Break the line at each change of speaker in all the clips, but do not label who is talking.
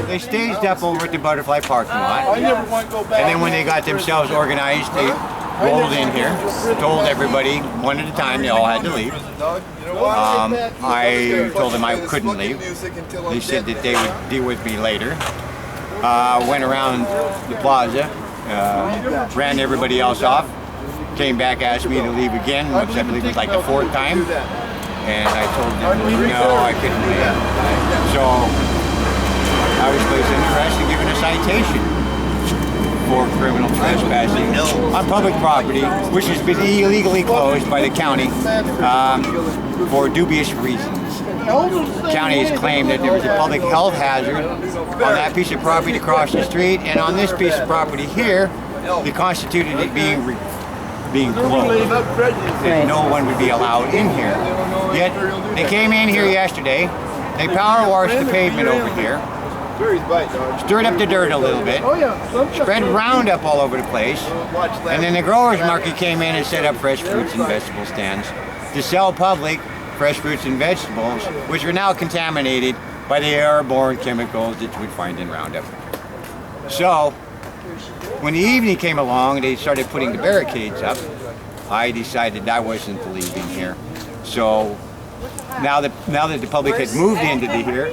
They staged up over at the Butterfly parking lot, and then when they got themselves organized, they rolled in here, told everybody one at a time they all had to leave. I told them I couldn't leave. They said that they would deal with me later. Went around the plaza, ran everybody else off, came back, asked me to leave again, which I believe was like the 4th time. And I told them, no, I couldn't leave. So I was placed under arrest and given a citation for criminal trespassing on public property, which has been illegally closed by the county for dubious reasons. The county has claimed that there was a public health hazard on that piece of property across the street, and on this piece of property here, they constituted it being closed, that no one would be allowed in here. Yet they came in here yesterday, they power washed the pavement over here, stirred up the dirt a little bit, spread Roundup all over the place, and then the growers market came in and set up fresh fruits and vegetable stands to sell public fresh fruits and vegetables, which are now contaminated by the airborne chemicals that you would find in Roundup. So, when the evening came along, they started putting the barricades up. I decided I wasn't leaving here. So, now that the public had moved into here,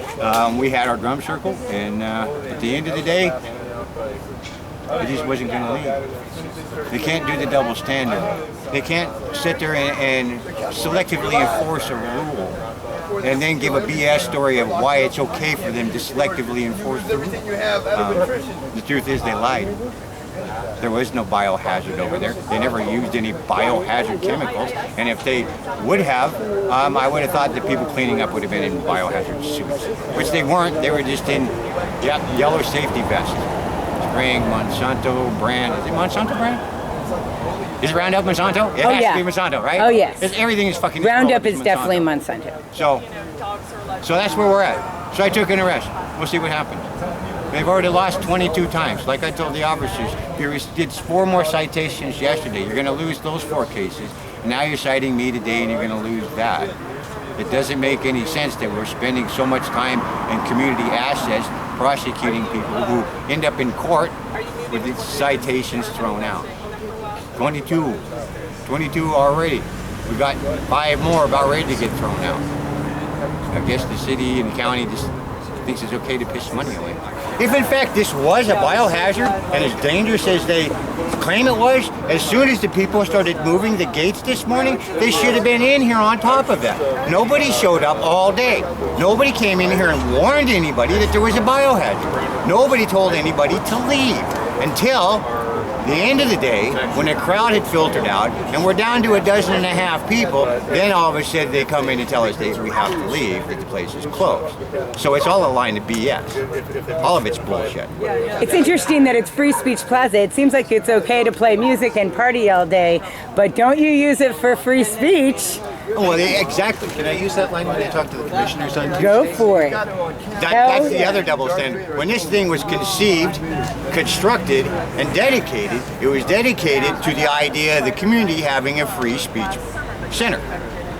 we had our drum circle, and at the end of the day, I just wasn't going to leave. They can't do the double standard. They can't sit there and selectively enforce a rule and then give a BS story of why it's okay for them to selectively enforce the rule. The truth is they lied. There was no biohazard over there. They never used any biohazard chemicals, and if they would have, I would have thought the people cleaning up would have been in biohazard suits, which they weren't. They were just in yellow safety vests, spraying Monsanto brand. Is it Monsanto brand? Is Roundup Monsanto? It has to be Monsanto, right?
Oh, yes.
Everything is fucking
Roundup is
Monsanto.
definitely Monsanto.
So that's where we're at. So I took an arrest. We'll see what happens. They've already lost 22 times. Like I told the officers, you did 4 more citations yesterday. You're going to lose those 4 cases. Now you're citing me today and you're going to lose that. It doesn't make any sense that we're spending so much time and community assets prosecuting people who end up in court with these citations thrown out. 22 already. We got 5 more about ready to get thrown out. I guess the city and the county just thinks it's okay to piss money away. If in fact this was a biohazard and as dangerous as they claim it was, as soon as the people started moving the gates this morning, they should have been in here on top of that. Nobody showed up all day. Nobody came in here and warned anybody that there was a biohazard. Nobody told anybody to leave until the end of the day, when the crowd had filtered out and we're down to 12.5 people, then all of a sudden they come in and tell us that we have to leave, that the place is closed. So it's all a line of BS. All of it's bullshit.
It's interesting that it's Free Speech Plaza. It seems like it's okay to play music and party all day, but don't you use it for free speech?
Well, exactly.
Can I use that line when I talk to the commissioners on Tuesday?
Go for it.
That's the other double standard. When this thing was conceived, constructed, and dedicated, it was dedicated to the idea of the community having a free speech center.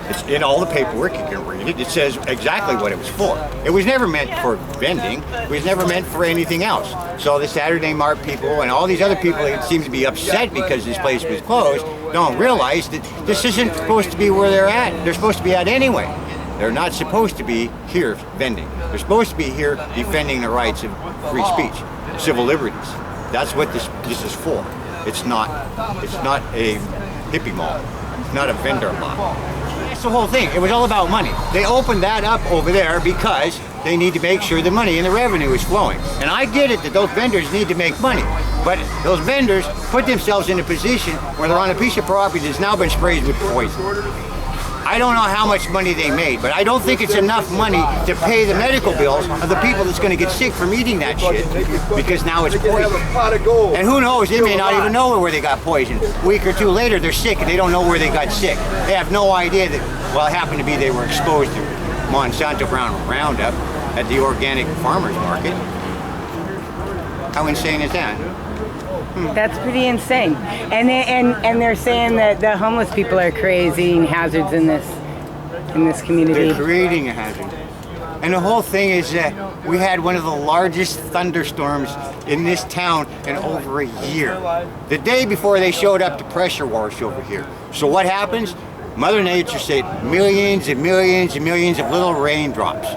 It's in all the paperwork, you can read it. It says exactly what it was for. It was never meant for vending. It was never meant for anything else. So the Saturday Mart people and all these other people that seem to be upset because this place was closed don't realize that this isn't supposed to be where they're at. They're supposed to be at anyway. They're not supposed to be here vending. They're supposed to be here defending the rights of free speech, civil liberties. That's what this is for. It's not a hippie mall. It's not a vendor mall. That's the whole thing. It was all about money. They opened that up over there because they need to make sure the money and the revenue is flowing. And I get it that those vendors need to make money, but those vendors put themselves in a position where they're on a piece of property that's now been sprayed with poison. I don't know how much money they made, but I don't think it's enough money to pay the medical bills of the people that's going to get sick from eating that shit, because now it's poison. And who knows, they may not even know where they got poisoned. A week or 2 later, they're sick and they don't know where they got sick. They have no idea that, well, it happened to be they were exposed to Monsanto Roundup at the organic farmers market. How insane is that?
That's pretty insane. And they're saying that the homeless people are creating hazards in this community.
They're creating a hazard. And the whole thing is that we had one of the largest thunderstorms in this town in over a year. The day before they showed up to pressure wash over here. So what happens? Mother Nature sent millions and millions and millions of little raindrops,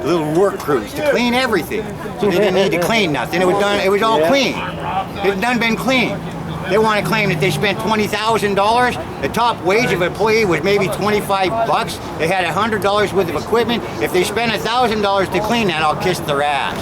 little work crews to clean everything. So they didn't need to clean nothing. It was all clean. It had done been clean. They want to claim that they spent $20,000. The top wage of an employee was maybe 25 bucks. They had $100 worth of equipment. If they spent $1,000 to clean that, I'll kiss their ass.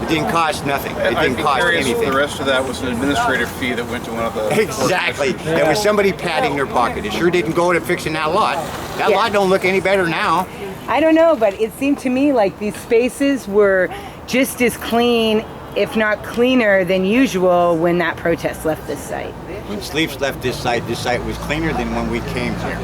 It didn't cost nothing. It didn't cost anything.
The rest of that was an administrative fee that went to one of the...
Exactly. There was somebody padding their pocket. It sure didn't go to fixing that lot. That lot don't look any better now.
I don't know, but it seemed to me like these spaces were just as clean, if not cleaner than usual when that protest left this site.
When Sleeps left this site was cleaner than when we came here.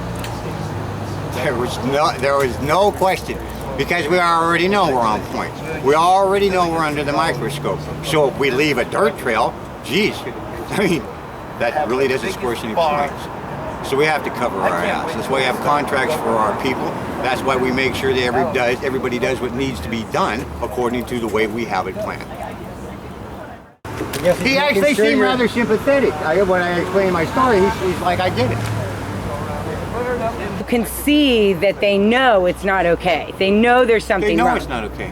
There was no question, because we already know we're on point. We already know we're under the microscope. So if we leave a dirt trail, geez, I mean, that really doesn't score any points. So we have to cover our ass. That's why we have contracts for our people. That's why we make sure that everybody does what needs to be done according to the way we have it planned. He actually seemed rather sympathetic. When I explained my story, he's like, I get it.
You can see that they know it's not okay. They know there's something wrong.
They know it's not okay.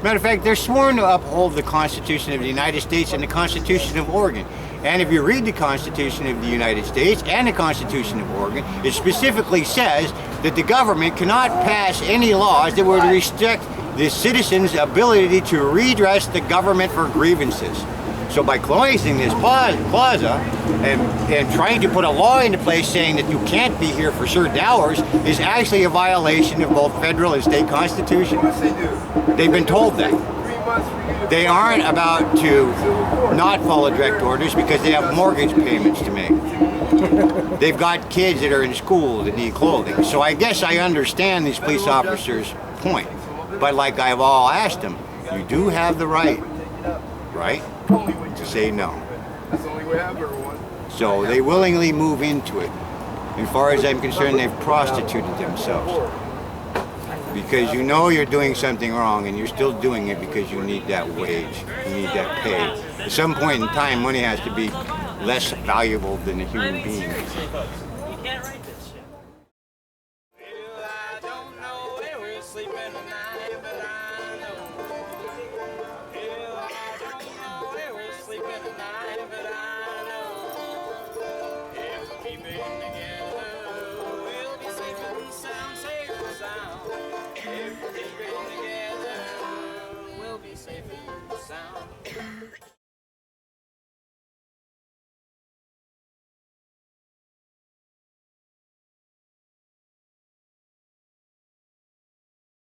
Matter of fact, they're sworn to uphold the Constitution of the United States and the Constitution of Oregon. And if you read the Constitution of the United States and the Constitution of Oregon, it specifically says that the government cannot pass any laws that would restrict the citizens' ability to redress the government for grievances. So by closing this plaza and trying to put a law into place saying that you can't be here for certain hours is actually a violation of both federal and state constitutions. They've been told that. They aren't about to not follow direct orders because they have mortgage payments to make. They've got kids that are in school that need clothing. So I guess I understand these police officers' point. But like I've all asked them, you do have the right, to say no. So they willingly move into it. As far as I'm concerned, they've prostituted themselves. Because you know you're doing something wrong and you're still doing it because you need that wage, you need that pay. At some point in time, money has to be less valuable than a human being.
Keep it again.